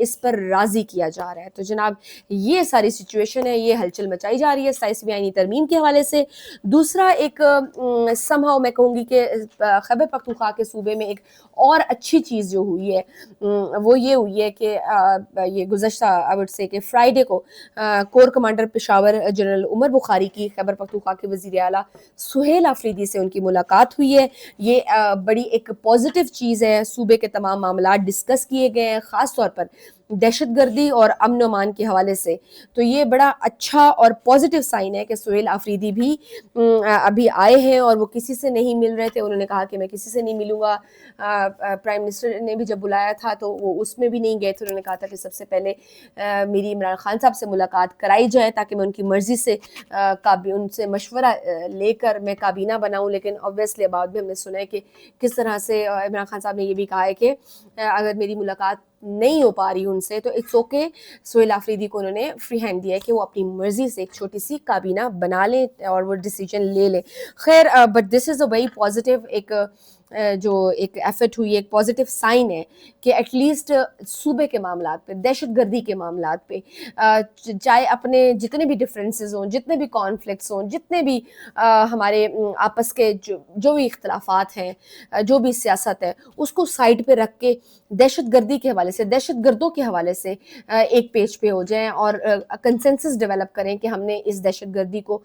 اس پر راضی کیا جا رہا ہے. تو جناب یہ ساری سچویشن ہے, یہ ہلچل مچائی جا رہی ہے 27ویں آئینی ترمیم کے حوالے سے. دوسرا ایک سمہاؤ میں کہوں گی کہ خیبر پختونخوا کے صوبے میں ایک اور اچھی چیز جو ہوئی ہے وہ یہ ہوئی ہے کہ یہ گزشتہ آئی وڈ سے کہ فرائیڈے کو کور کمانڈر پشاور جنرل عمر بخاری کی خیبر پختونخوا کے وزیر اعلیٰ سہیل آفریدی سے ان کی ملاقات ہوئی ہے. یہ بڑی ایک پازیٹیو چیز ہے. صوبے کے تمام معاملات ڈسکس کیے گئے ہیں, خاص طور پر دہشت گردی اور امن و امان کے حوالے سے. تو یہ بڑا اچھا اور پازیٹیو سائن ہے کہ سہیل آفریدی بھی ابھی آئے ہیں اور وہ کسی سے نہیں مل رہے تھے. انہوں نے کہا کہ میں کسی سے نہیں ملوں گا. پرائم منسٹر نے بھی جب بلایا تھا تو وہ اس میں بھی نہیں گئے تھے. انہوں نے کہا تھا کہ سب سے پہلے میری عمران خان صاحب سے ملاقات کرائی جائے تاکہ میں ان کی مرضی سے ان سے مشورہ لے کر میں کابینہ بناؤں. لیکن obviously بعد میں ہم نے سنا ہے کہ کس طرح سے عمران خان صاحب نے یہ بھی کہا ہے کہ اگر میری ملاقات نہیں ہو پا رہی ان سے تو اٹس اوکے. سہیل آفریدی کو انہوں نے فری ہینڈ دیا ہے کہ وہ اپنی مرضی سے ایک چھوٹی سی کابینہ بنا لیں اور وہ ڈیسیجن لے لیں. خیر but this is a very positive ایک جو ایک ایفرٹ ہوئی, ایک پازیٹیو سائن ہے کہ ایٹ لیسٹ صوبے کے معاملات پہ, دہشت گردی کے معاملات پہ, چاہے اپنے جتنے بھی ڈفرینسز ہوں, جتنے بھی کانفلکٹس ہوں, جتنے بھی ہمارے آپس کے جو بھی اختلافات ہیں, جو بھی سیاست ہے, اس کو سائڈ پہ رکھ کے دہشت گردی کے حوالے سے, دہشت گردوں کے حوالے سے ایک پیج پہ ہو جائیں اور کنسنسس ڈیولپ کریں کہ ہم نے اس دہشت گردی کو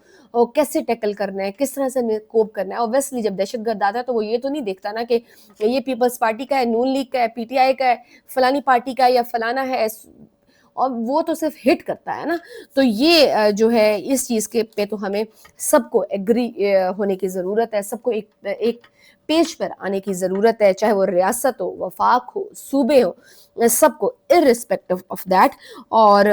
کیسے ٹیکل کرنا ہے, کس طرح سے ہمیں کوپ کرنا ہے. اوبویسلی جب دہشت گرد آتا ہے تو وہ یہ تو نہیں دیکھتا نا کہ یہ پیپلز پارٹی کا ہے, نون لیگ کا ہے, پی ٹی آئی کا ہے, فلانی پارٹی کا ہے یا فلانا ہے, اور وہ تو صرف ہٹ کرتا ہے نا. تو یہ جو ہے اس چیز کے پہ تو ہمیں سب کو ایگری ہونے کی ضرورت ہے, سب کو ایک پیج پر آنے کی ضرورت ہے, چاہے وہ ریاست ہو, وفاق ہو, صوبے ہو, سب کو irrespective of that. اور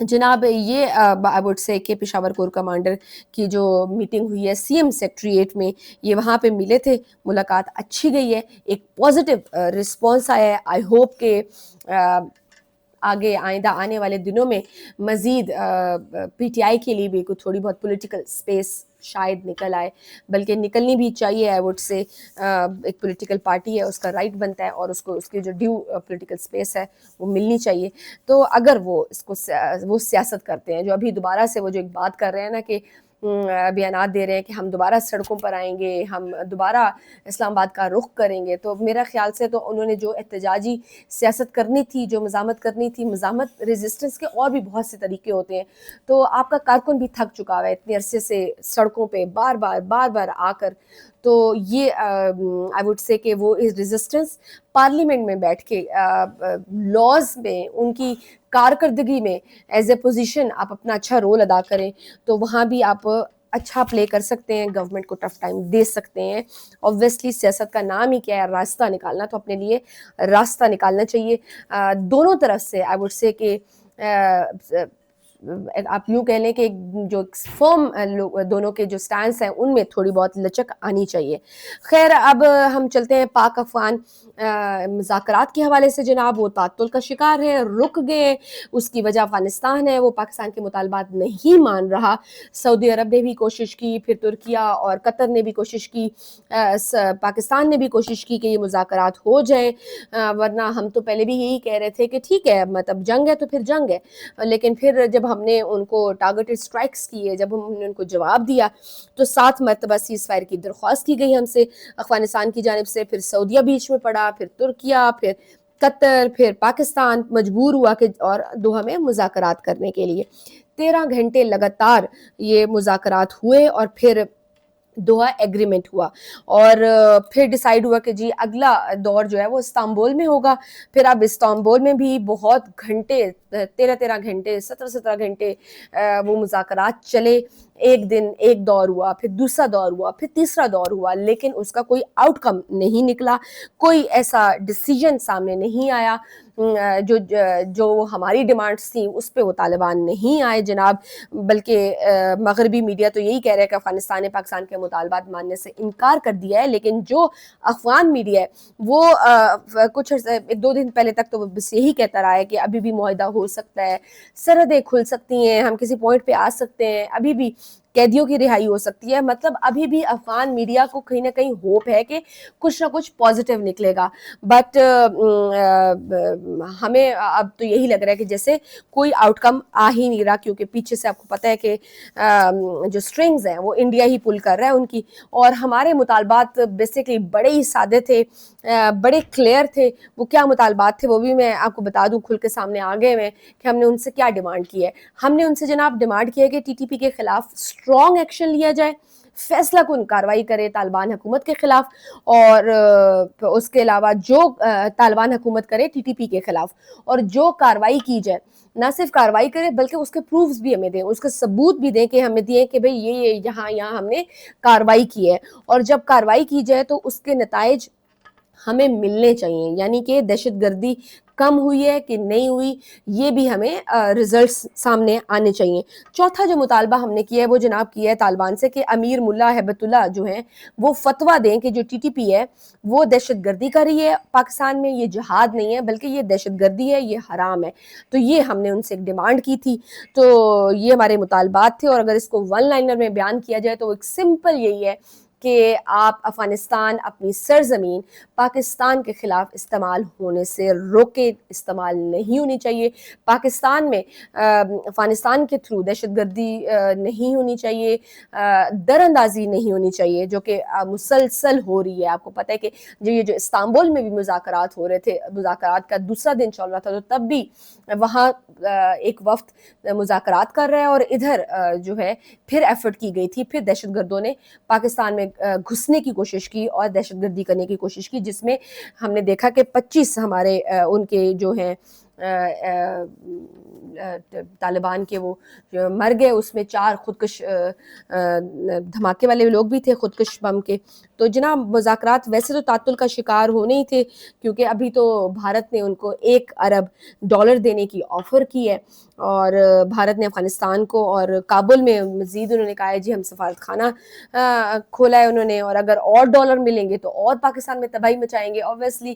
جناب یہ آئی وڈ سے کہ پشاور کور کمانڈر کی جو میٹنگ ہوئی ہے سی ایم سیکٹریٹ میں, یہ وہاں پہ ملے تھے, ملاقات اچھی گئی ہے, ایک پازیٹیو رسپانس آیا ہے. آئی ہوپ کہ آگے آئندہ آنے والے دنوں میں مزید پی ٹی آئی کے لیے بھی کوئی تھوڑی بہت پولیٹیکل سپیس شاید نکل آئے, بلکہ نکلنی بھی چاہیے. آئی وڈ سے ایک پولیٹیکل پارٹی ہے, اس کا رائٹ بنتا ہے اور اس کو اس کی جو ڈیو پولیٹیکل سپیس ہے وہ ملنی چاہیے. تو اگر وہ اس کو وہ سیاست کرتے ہیں, جو ابھی دوبارہ سے وہ جو ایک بات کر رہے ہیں نا کہ بیانات دے رہے ہیں کہ ہم دوبارہ سڑکوں پر آئیں گے, ہم دوبارہ اسلام آباد کا رخ کریں گے, تو میرا خیال سے تو انہوں نے جو احتجاجی سیاست کرنی تھی, جو مزاحمت کرنی تھی, مزاحمت ریزسٹنس کے اور بھی بہت سے طریقے ہوتے ہیں. تو آپ کا کارکن بھی تھک چکا ہوا ہے اتنے عرصے سے سڑکوں پہ بار بار آ کر. تو یہ آئی وڈ سے کہ وہ اس ریزسٹنس پارلیمنٹ میں بیٹھ کے لاز میں ان کی کارکردگی میں ایز اے پوزیشن آپ اپنا اچھا رول ادا کریں, تو وہاں بھی آپ اچھا پلے کر سکتے ہیں, گورنمنٹ کو ٹف ٹائم دے سکتے ہیں. اوبویسلی سیاست کا نام ہی کیا ہے, راستہ نکالنا, تو اپنے لیے راستہ نکالنا چاہیے دونوں طرف سے. آئی وڈ سے کہ آپ یوں کہہ لیں کہ جو فرم دونوں کے جو سٹانس ہیں ان میں تھوڑی بہت لچک آنی چاہیے. خیر اب ہم چلتے ہیں پاک افغان مذاکرات کے حوالے سے. جناب وہ تعطل کا شکار ہے, رک گئے. اس کی وجہ افغانستان ہے, وہ پاکستان کے مطالبات نہیں مان رہا. سعودی عرب نے بھی کوشش کی, پھر ترکیہ اور قطر نے بھی کوشش کی, پاکستان نے بھی کوشش کی کہ یہ مذاکرات ہو جائیں, ورنہ ہم تو پہلے بھی یہی کہہ رہے تھے کہ ٹھیک ہے مطلب جنگ ہے تو پھر جنگ ہے. لیکن پھر جب ہم نے ان کو ٹارگیٹڈ اسٹرائکس کیے, جب ہم نے ان کو جواب دیا, تو 7 مرتبہ سیز فائر کی درخواست کی گئی ہم سے افغانستان کی جانب سے. پھر سعودیہ بیچ میں پڑا, پھر ترکیہ, پھر قطر, پھر پاکستان مجبور ہوا کہ اور دوحہ میں مذاکرات کرنے کے لیے. 13 گھنٹے لگاتار یہ مذاکرات ہوئے اور پھر دوحہ ایگریمنٹ ہوا, اور پھر ڈیسائیڈ ہوا کہ جی اگلا دور جو ہے وہ استنبول میں ہوگا. پھر اب استنبول میں بھی بہت گھنٹے, 13 گھنٹے, 17 گھنٹے وہ مذاکرات چلے. ایک دن ایک دور ہوا, پھر دوسرا دور ہوا, پھر تیسرا دور ہوا, لیکن اس کا کوئی آؤٹ کم نہیں نکلا, کوئی ایسا ڈیسیجن سامنے نہیں آیا. جو ہماری ڈیمانڈس تھیں اس پہ وہ طالبان نہیں آئے جناب, بلکہ مغربی میڈیا تو یہی کہہ رہا ہے کہ افغانستان نے پاکستان کے مطالبات ماننے سے انکار کر دیا ہے. لیکن جو افغان میڈیا ہے وہ کچھ 1-2 دن پہلے تک تو وہ بس یہی کہتا رہا ہے کہ ابھی بھی معاہدہ ہو سکتا ہے, سرحدیں کھل سکتی ہیں, ہم کسی پوائنٹ پہ آ سکتے ہیں, ابھی بھی قیدیوں کی رہائی ہو سکتی ہے. مطلب ابھی بھی افغان میڈیا کو کہیں نہ کہیں ہوپ ہے کہ کچھ نہ کچھ پازیٹیو نکلے گا, بٹ ہمیں اب تو یہی لگ رہا ہے کہ جیسے کوئی آؤٹ کم آ ہی نہیں رہا, کیونکہ پیچھے سے آپ کو پتہ ہے کہ جو اسٹرنگز ہیں وہ انڈیا ہی پل کر رہا ہے ان کی, اور ہمارے مطالبات بیسکلی بڑے ہی سادے تھے, بڑے کلیئر تھے. وہ کیا مطالبات تھے وہ بھی میں آپ کو بتا دوں کھل کے سامنے آ گئے ہیں کہ ہم نے ان سے کیا ڈیمانڈ کی ہے. ہم نے ان سے جناب ڈیمانڈ کی ہے کہ ٹی ٹی پی کے خلاف اسٹرانگ ایکشن لیا جائے, فیصلہ کن کارروائی کرے طالبان حکومت کے خلاف, اور اس کے علاوہ جو طالبان حکومت کرے ٹی ٹی پی کے خلاف, اور جو کارروائی کی جائے نہ صرف کارروائی کرے بلکہ اس کے پروفز بھی ہمیں دیں, اس کے ثبوت بھی دیں کہ ہمیں دیں کہ بھئی یہ یہاں ہم نے کارروائی کی ہے, اور جب کارروائی کی جائے تو اس کے نتائج ہمیں ملنے چاہیے, یعنی کہ دہشت گردی کم ہوئی ہے کہ نہیں ہوئی یہ بھی ہمیں ریزلٹس سامنے آنے چاہیے. چوتھا جو مطالبہ ہم نے کیا ہے وہ جناب کیا ہے طالبان سے کہ امیر ملا ہیبت اللہ جو ہیں وہ فتویٰ دیں کہ جو ٹی ٹی پی ہے وہ دہشت گردی کر رہی ہے پاکستان میں, یہ جہاد نہیں ہے بلکہ یہ دہشت گردی ہے, یہ حرام ہے. تو یہ ہم نے ان سے ایک ڈیمانڈ کی تھی, تو یہ ہمارے مطالبات تھے, اور اگر اس کو ون لائنر میں بیان کیا جائے تو ایک سمپل یہی ہے کہ آپ افغانستان اپنی سرزمین پاکستان کے خلاف استعمال ہونے سے روکے, استعمال نہیں ہونی چاہیے. پاکستان میں افغانستان کے تھرو دہشت گردی نہیں ہونی چاہیے, در اندازی نہیں ہونی چاہیے جو کہ مسلسل ہو رہی ہے. آپ کو پتہ ہے کہ یہ جو استنبول میں بھی مذاکرات ہو رہے تھے, مذاکرات کا دوسرا دن چل رہا تھا, تو تب بھی وہاں ایک وفد مذاکرات کر رہا ہے, اور ادھر جو ہے پھر ایفرٹ کی گئی تھی, پھر دہشت گردوں نے پاکستان میں گھسنے کی کوشش کی اور دہشت گردی کرنے کی کوشش کی, جس میں ہم نے دیکھا کہ 25 ہمارے ان کے جو ہیں طالبان کے وہ مر گئے, اس میں 4 خودکش دھماکے والے لوگ بھی تھے خودکش بم کے. تو جناب مذاکرات ویسے تو تعطل کا شکار ہونے ہی تھے, کیونکہ ابھی تو بھارت نے ان کو $1 ارب دینے کی آفر کی ہے, اور بھارت نے افغانستان کو, اور کابل میں مزید انہوں نے کہا ہے جی ہم سفارت خانہ کھولا ہے انہوں نے, اور اگر اور ڈالر ملیں گے تو اور پاکستان میں تباہی مچائیں گے. اوبویسلی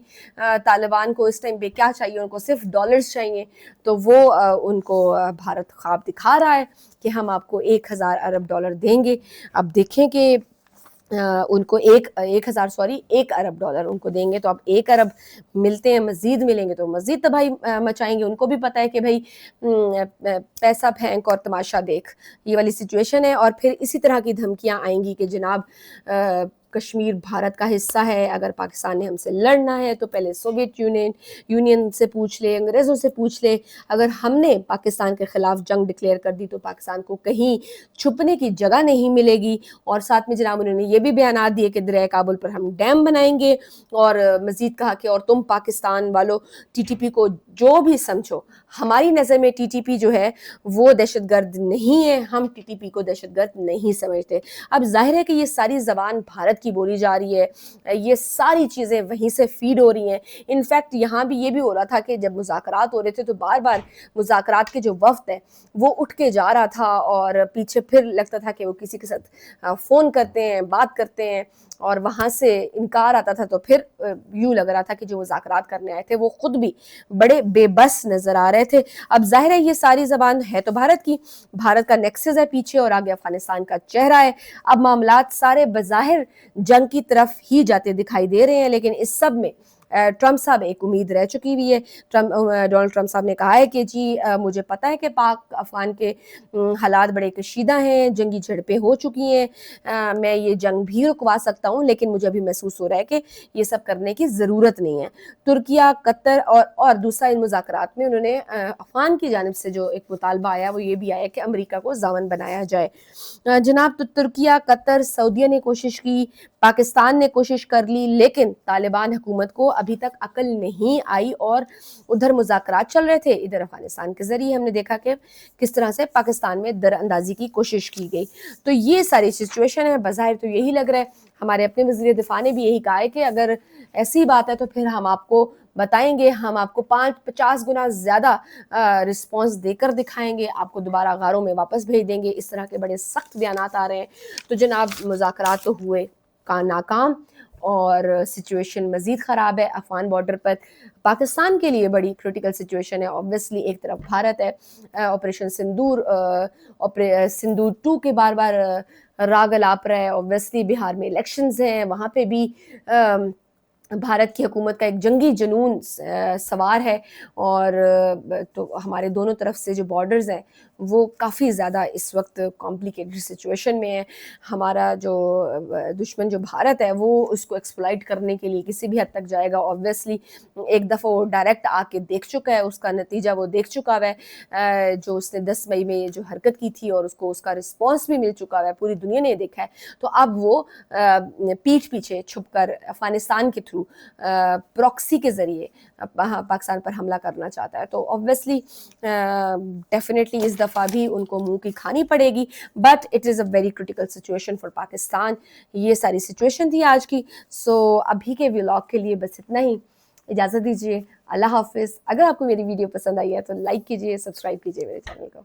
طالبان کو اس ٹائم پہ کیا چاہیے, ان کو صرف ڈالرز چاہیے, تو وہ ان کو بھارت خواب دکھا رہا ہے کہ ہم آپ کو $1,000 ارب دیں گے. اب دیکھیں کہ ان کو ایک ارب ڈالر ان کو دیں گے, تو اب 1 ارب ملتے ہیں, مزید ملیں گے تو مزید تباہی مچائیں گے. ان کو بھی پتہ ہے کہ بھائی پیسہ پھینک اور تماشا دیکھ, یہ والی سچویشن ہے. اور پھر اسی طرح کی دھمکیاں آئیں گی کہ جناب کشمیر بھارت کا حصہ ہے, اگر پاکستان نے ہم سے لڑنا ہے تو پہلے سوویت یونین سے پوچھ لے, انگریزوں سے پوچھ لے. اگر ہم نے پاکستان کے خلاف جنگ ڈکلیئر کر دی تو پاکستان کو کہیں چھپنے کی جگہ نہیں ملے گی. اور ساتھ میں جناب انہوں نے یہ بھی بیانات دیے کہ دریائے کابل پر ہم ڈیم بنائیں گے, اور مزید کہا کہ اور تم پاکستان والوں ٹی ٹی پی کو جو بھی سمجھو, ہماری نظر میں ٹی ٹی پی جو ہے وہ دہشت گرد نہیں ہے, ہم ٹی ٹی پی کو دہشت گرد نہیں سمجھتے. اب ظاہر ہے کہ یہ ساری زبان بھارت کی بولی جا رہی ہے, یہ ساری چیزیں وہیں سے فیڈ ہو رہی ہیں. انفیکٹ یہاں بھی یہ بھی ہو رہا تھا کہ جب مذاکرات ہو رہے تھے تو بار بار مذاکرات کے جو وفد ہے وہ اٹھ کے جا رہا تھا, اور پیچھے پھر لگتا تھا کہ وہ کسی کے ساتھ فون کرتے ہیں, بات کرتے ہیں, اور وہاں سے انکار آتا تھا, تو پھر یوں لگ رہا تھا کہ جو مذاکرات کرنے آئے تھے وہ خود بھی بڑے بے بس نظر آ رہے تھے. اب ظاہر ہے یہ ساری زبان ہے تو بھارت کی, بھارت کا نیکسس ہے پیچھے, اور آگے افغانستان کا چہرہ ہے. اب معاملات سارے بظاہر جنگ کی طرف ہی جاتے دکھائی دے رہے ہیں, لیکن اس سب میں ٹرمپ صاحب ایک امید رہ چکی ہوئی ہے. ڈونلڈ ٹرمپ صاحب نے کہا ہے کہ جی مجھے پتہ ہے کہ پاک افغان کے حالات بڑے کشیدہ ہیں, جنگی جھڑپیں ہو چکی ہیں, میں یہ جنگ بھی رکوا سکتا ہوں, لیکن مجھے ابھی محسوس ہو رہا ہے کہ یہ سب کرنے کی ضرورت نہیں ہے. ترکیہ, قطر اور دوسرا ان مذاکرات میں انہوں نے افغان کی جانب سے جو ایک مطالبہ آیا وہ یہ بھی آیا کہ امریکہ کو ضامن بنایا جائے. جناب تو ترکیہ, قطر, سعودیہ نے کوشش کی, پاکستان نے کوشش کر لی, لیکن طالبان حکومت کو ابھی تک عقل نہیں آئی, اور ادھر مذاکرات چل رہے تھے, ادھر افغانستان کے ذریعے ہم نے دیکھا کہ کس طرح سے پاکستان میں در اندازی کی کوشش کی گئی. تو یہ ساری سچویشن ہے. بظاہر تو یہی لگ رہا ہے, ہمارے اپنے وزیر دفاع نے بھی یہی کہا ہے کہ اگر ایسی بات ہے تو پھر ہم آپ کو بتائیں گے, ہم آپ کو 50 گنا زیادہ رسپانس دے کر دکھائیں گے, آپ کو دوبارہ غاروں میں واپس بھیج دیں گے. اس طرح کے بڑے سخت بیانات آ رہے ہیں. تو جناب مذاکرات تو ہوئے ناکام, اور سچویشن مزید خراب ہے افغان بارڈر پر. پاکستان کے لیے بڑی کرٹیکل سچویشن ہے. آبویسلی ایک طرف بھارت ہے, آپریشن سندور, سندور 2 کے بار بار راگ الاپ رہا ہے. آبویسلی بہار میں الیکشنز ہیں, وہاں پہ بھی بھارت کی حکومت کا ایک جنگی جنون سوار ہے, اور تو ہمارے دونوں طرف سے جو بارڈرز ہیں وہ کافی زیادہ اس وقت کمپلیکیٹڈ سچویشن میں ہے. ہمارا جو دشمن جو بھارت ہے وہ اس کو ایکسپلائٹ کرنے کے لیے کسی بھی حد تک جائے گا. آبویسلی ایک دفعہ وہ ڈائریکٹ آ کے دیکھ چکا ہے, اس کا نتیجہ وہ دیکھ چکا ہے, جو اس نے 10 مئی میں جو حرکت کی تھی اور اس کو اس کا رسپانس بھی مل چکا ہے, پوری دنیا نے دیکھا ہے. تو اب وہ پیٹھ پیچھے چھپ کر افغانستان کے تھرو پراکسی کے ذریعے پاکستان پر حملہ کرنا چاہتا ہے. تو آبویسلی ڈیفینیٹلی اس دفعہ بھی ان کو منہ کی کھانی پڑے گی, but it is a very critical situation for Pakistan. یہ ساری سچویشن تھی آج کی. سو ابھی کے ولاگ کے لیے بس اتنا ہی, اجازت دیجیے, اللہ حافظ. اگر آپ کو میری ویڈیو پسند آئی ہے تو لائک کیجیے, سبسکرائب کیجیے میرے چینل کو.